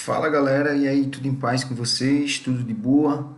Fala galera, e aí, tudo em paz com vocês? Tudo de boa?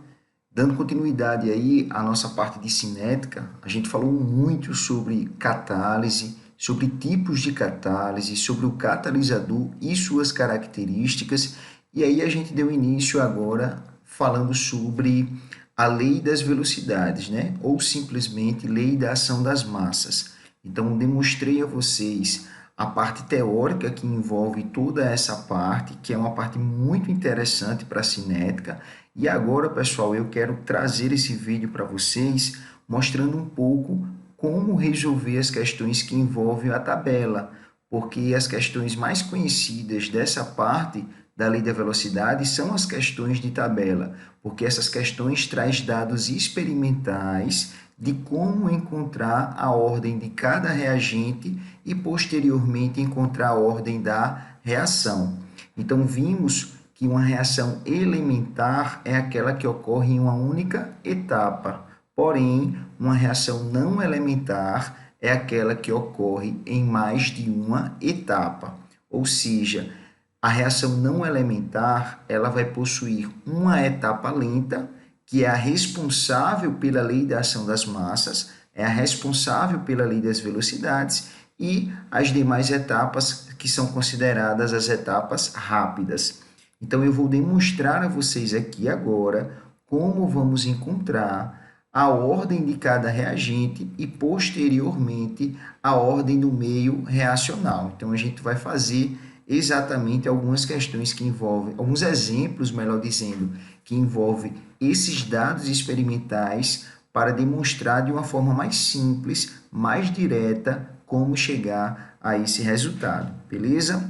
Dando continuidade aí à nossa parte de cinética, a gente falou muito sobre catálise, sobre tipos de catálise, sobre o catalisador e suas características, e aí a gente deu início agora falando sobre a lei das velocidades, né? Ou simplesmente lei da ação das massas. Então, demonstrei a vocês a parte teórica que envolve toda essa parte, que é uma parte muito interessante para a cinética. E agora, pessoal, eu quero trazer esse vídeo para vocês, mostrando um pouco como resolver as questões que envolvem a tabela, porque as questões mais conhecidas dessa parte da lei da velocidade são as questões de tabela, porque essas questões trazem dados experimentais de como encontrar a ordem de cada reagente e posteriormente encontrar a ordem da reação. Então, vimos que uma reação elementar é aquela que ocorre em uma única etapa, porém, uma reação não elementar é aquela que ocorre em mais de uma etapa. Ou seja, a reação não elementar ela vai possuir uma etapa lenta, que é a responsável pela lei da ação das massas, é a responsável pela lei das velocidades, e as demais etapas que são consideradas as etapas rápidas. Então, eu vou demonstrar a vocês aqui agora como vamos encontrar a ordem de cada reagente e, posteriormente, a ordem do meio reacional. Então, a gente vai fazer exatamente algumas questões que envolvem, alguns exemplos, melhor dizendo, que envolvem esses dados experimentais para demonstrar de uma forma mais simples, mais direta, como chegar a esse resultado, beleza?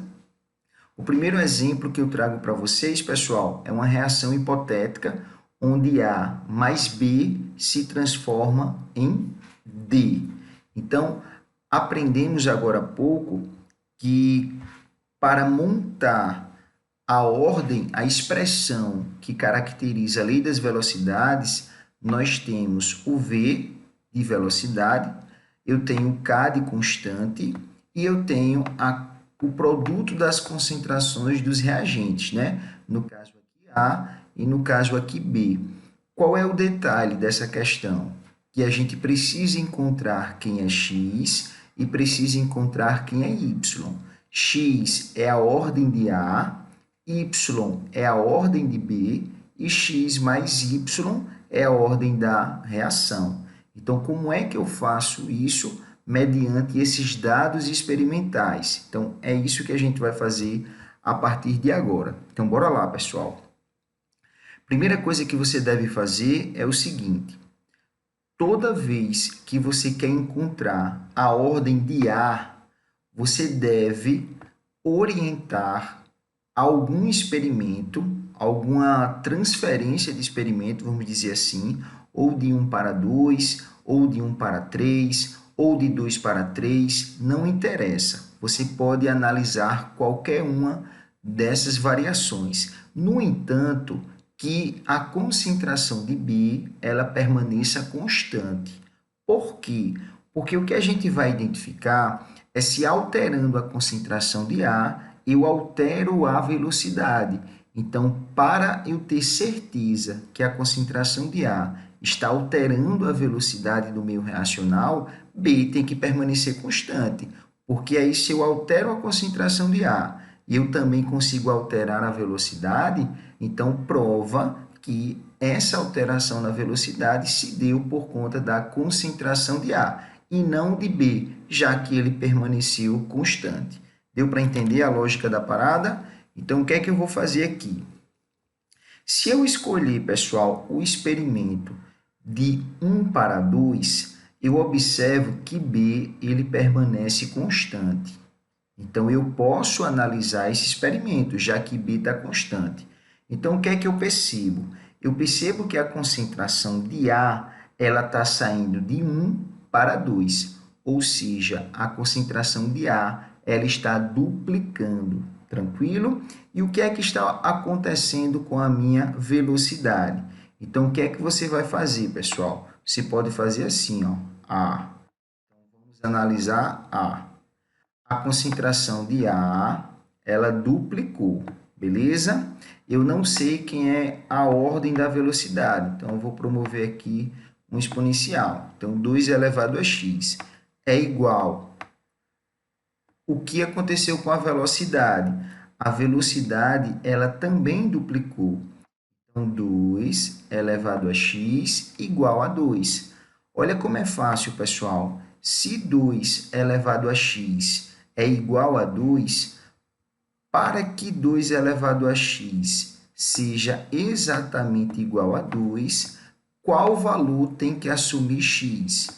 O primeiro exemplo que eu trago para vocês, pessoal, é uma reação hipotética onde A mais B se transforma em D. Então, aprendemos agora há pouco que para montar a ordem, a expressão que caracteriza a lei das velocidades, nós temos o V de velocidade, eu tenho o K de constante e eu tenho o produto das concentrações dos reagentes, né? No caso aqui A e no caso aqui B. Qual é o detalhe dessa questão? Que a gente precisa encontrar quem é X e precisa encontrar quem é Y. X é a ordem de A, Y é a ordem de B e X mais Y é a ordem da reação. Então, como é que eu faço isso? Mediante esses dados experimentais. Então, é isso que a gente vai fazer a partir de agora. Então, bora lá, pessoal. Primeira coisa que você deve fazer é o seguinte: toda vez que você quer encontrar a ordem de A, você deve orientar algum experimento, alguma transferência de experimento, vamos dizer assim, ou de 1 para 2, ou de 1 para 3, ou de 2 para 3, não interessa. Você pode analisar qualquer uma dessas variações. No entanto, que a concentração de B ela permaneça constante. Por quê? Porque o que a gente vai identificar é se alterando a concentração de A, eu altero a velocidade. Então, para eu ter certeza que a concentração de A está alterando a velocidade do meio reacional, B tem que permanecer constante, porque aí se eu altero a concentração de A e eu também consigo alterar a velocidade, então prova que essa alteração na velocidade se deu por conta da concentração de A e não de B, já que ele permaneceu constante. Deu para entender a lógica da parada? Então, o que é que eu vou fazer aqui? Se eu escolher, pessoal, o experimento de 1 para 2, eu observo que B ele permanece constante. Então, eu posso analisar esse experimento, já que B está constante. Então, o que é que eu percebo? Eu percebo que a concentração de A ela está saindo de 1 para 2, ou seja, a concentração de A ela está duplicando, tranquilo? E o que é que está acontecendo com a minha velocidade? Então, o que é que você vai fazer, pessoal? Você pode fazer assim, ó, A. Então, vamos analisar A. A concentração de A, ela duplicou. beleza? Eu não sei quem é a ordem da velocidade, então eu vou promover aqui um exponencial. Então, 2 elevado a x é igual. O que aconteceu com a velocidade? A velocidade, ela também duplicou. Então, 2 elevado a x igual a 2. Olha como é fácil, pessoal. Se 2 elevado a x é igual a 2, para que 2 elevado a x seja exatamente igual a 2, qual valor tem que assumir x?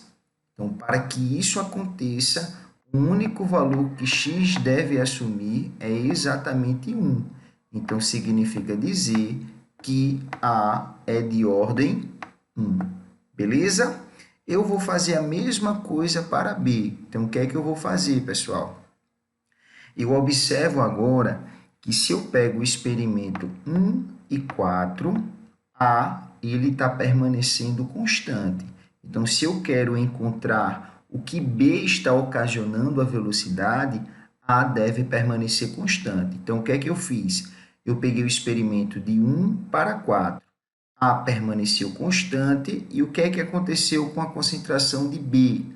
Então, para que isso aconteça, o único valor que x deve assumir é exatamente 1. Então, significa dizer que A é de ordem 1. Beleza? Eu vou fazer a mesma coisa para B. Então, o que é que eu vou fazer, pessoal? Eu observo agora que se eu pego o experimento 1 e 4, A ele está permanecendo constante. Então, se eu quero encontrar o que B está ocasionando a velocidade, A deve permanecer constante. Então, o que é que eu fiz? Eu peguei o experimento de 1 para 4. A permaneceu constante. E o que é que aconteceu com a concentração de B?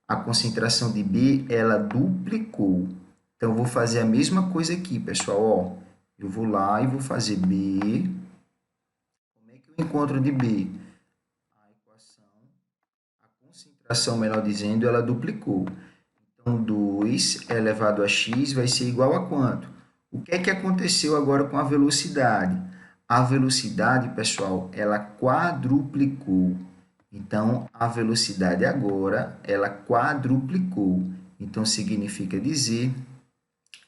A concentração de B, ela duplicou. Então, eu vou fazer a mesma coisa aqui, pessoal. Ó, eu vou lá e vou fazer B. Como é que eu encontro de B? A equação, a concentração, melhor dizendo, ela duplicou. Então, 2 elevado a x vai ser igual a quanto? O que é que aconteceu agora com a velocidade? A velocidade, pessoal, ela quadruplicou. Então, a velocidade agora, ela quadruplicou. Então, significa dizer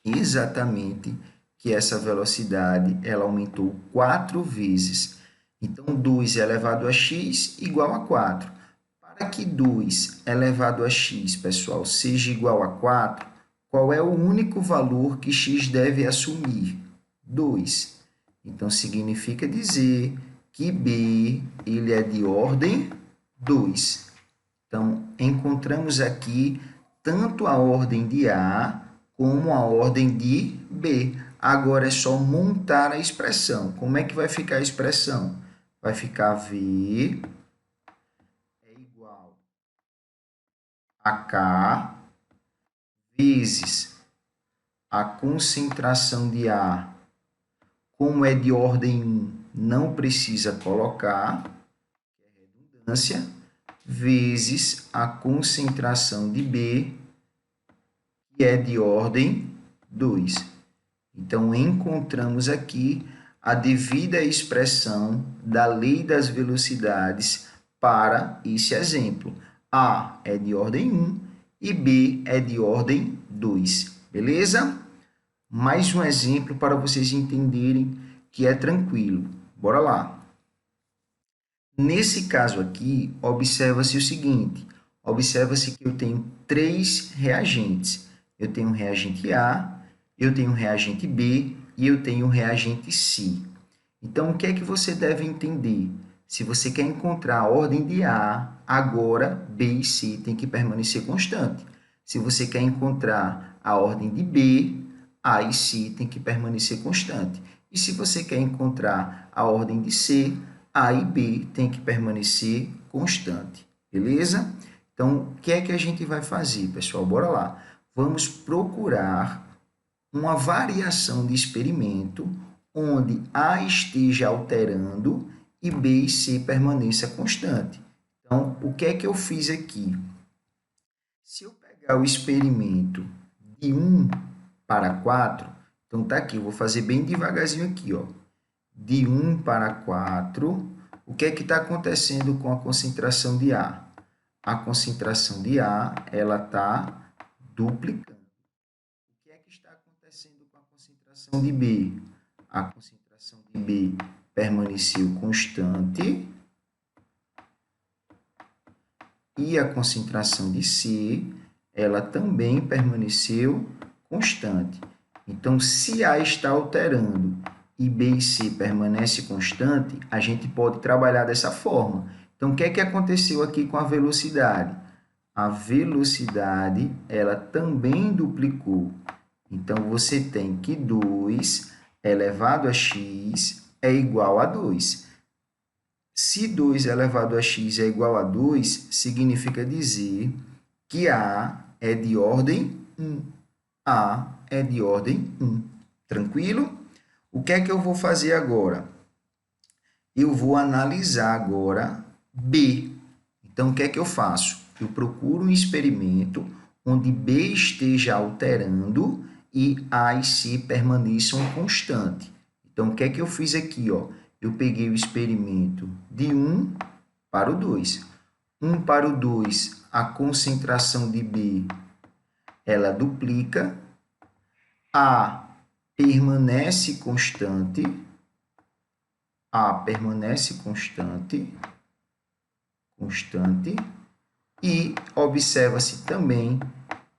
exatamente que essa velocidade ela aumentou 4 vezes. Então, 2 elevado a x igual a 4. Para que 2 elevado a x, pessoal, seja igual a 4, qual é o único valor que x deve assumir? 2. Então, significa dizer que B ele é de ordem 2. Então, encontramos aqui tanto a ordem de A como a ordem de B. Agora é só montar a expressão. Como é que vai ficar a expressão? Vai ficar V é igual a K vezes a concentração de A. Como é de ordem 1, não precisa colocar, que é redundância, vezes a concentração de B, que é de ordem 2. Então, encontramos aqui a devida expressão da lei das velocidades para esse exemplo. A é de ordem 1 e B é de ordem 2. Beleza? Mais um exemplo para vocês entenderem que é tranquilo. Bora lá. Nesse caso aqui, observa-se o seguinte. Observa-se que eu tenho 3 reagentes. Eu tenho um reagente A, eu tenho um reagente B e eu tenho um reagente C. Então, o que é que você deve entender? Se você quer encontrar a ordem de A, agora B e C têm que permanecer constante. Se você quer encontrar a ordem de B, A e C têm que permanecer constante. E se você quer encontrar a ordem de C, A e B têm que permanecer constante. Beleza? Então, o que é que a gente vai fazer, pessoal? Bora lá. Vamos procurar uma variação de experimento onde A esteja alterando e B e C permaneça constante. Então, o que é que eu fiz aqui? Se eu pegar o experimento de 1 para 4, então tá aqui, eu vou fazer bem devagarzinho aqui, ó. De 1 para 4, o que é que está acontecendo com a concentração de A? A concentração de A, ela está duplicando. O que é que está acontecendo com a concentração de B? A concentração de B permaneceu constante e a concentração de C, ela também permaneceu constante. Então, se A está alterando e B e C permanece constante, a gente pode trabalhar dessa forma. Então, o que é que aconteceu aqui com a velocidade? A velocidade, ela também duplicou. Então, você tem que 2 elevado a x é igual a 2. Se 2 elevado a x é igual a 2, significa dizer que A é de ordem 1. A é de ordem 1. Tranquilo? O que é que eu vou fazer agora? Eu vou analisar agora B. Então, o que é que eu faço? Eu procuro um experimento onde B esteja alterando e A e C permaneçam constantes. Então, o que é que eu fiz aqui? Eu peguei o experimento de 1 para o 2. 1 para o 2, a concentração de B, ela duplica. A permanece constante. A permanece constante. E observa-se também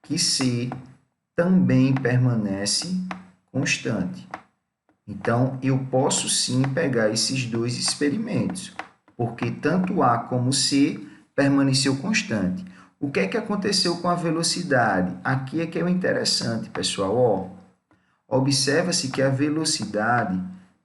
que C também permanece constante. Então, eu posso sim pegar esses dois experimentos, porque tanto A como C permaneceu constante. O que é que aconteceu com a velocidade? Aqui é que é o interessante, pessoal. Observa-se que a velocidade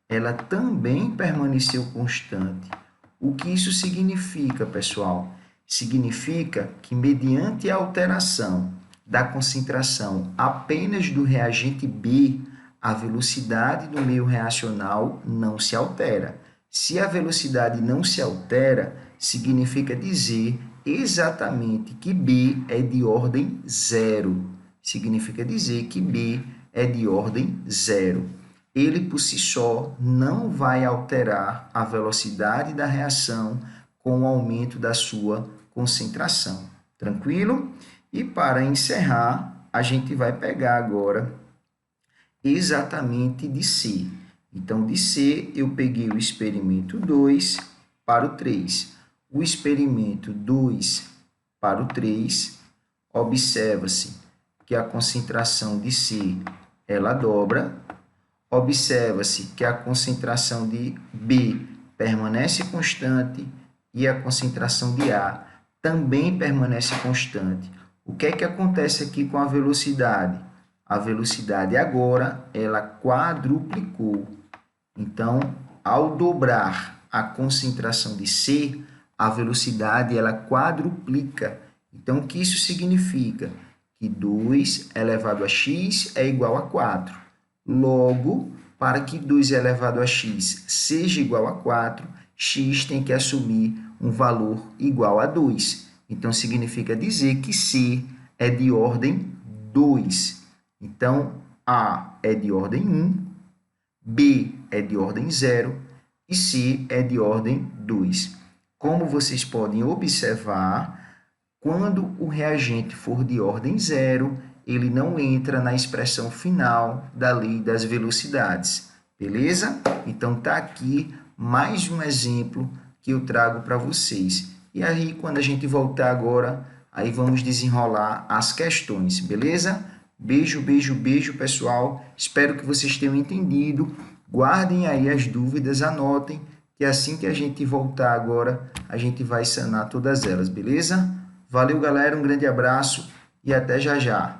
ela também permaneceu constante. O que isso significa, pessoal? Significa que, mediante a alteração da concentração apenas do reagente B, a velocidade do meio reacional não se altera. Se a velocidade não se altera, significa dizer exatamente que B é de ordem zero. Significa dizer que B é de ordem zero. Ele, por si só, não vai alterar a velocidade da reação com o aumento da sua concentração. Tranquilo? E para encerrar, a gente vai pegar agora exatamente de C. Então, de C, eu peguei o experimento 2 para o 3. O experimento 2 para o 3, observa-se que a concentração de C, ela dobra. Observa-se que a concentração de B permanece constante e a concentração de A também permanece constante. O que é que acontece aqui com a velocidade? A velocidade agora, ela quadruplicou. Então, ao dobrar a concentração de C, a velocidade ela quadruplica. Então, o que isso significa? Que 2 elevado a x é igual a 4. Logo, para que 2 elevado a x seja igual a 4, x tem que assumir um valor igual a 2. Então, significa dizer que C é de ordem 2. Então, A é de ordem 1, B é de ordem 0 e C é de ordem 2. Como vocês podem observar, quando o reagente for de ordem 0, ele não entra na expressão final da lei das velocidades. Beleza? Então, está aqui mais um exemplo que eu trago para vocês. E aí, quando a gente voltar agora, aí vamos desenrolar as questões, beleza? Beijo, beijo, beijo, pessoal. Espero que vocês tenham entendido. Guardem aí as dúvidas, anotem, que assim que a gente voltar agora, a gente vai sanar todas elas, beleza? Valeu, galera, um grande abraço e até já já.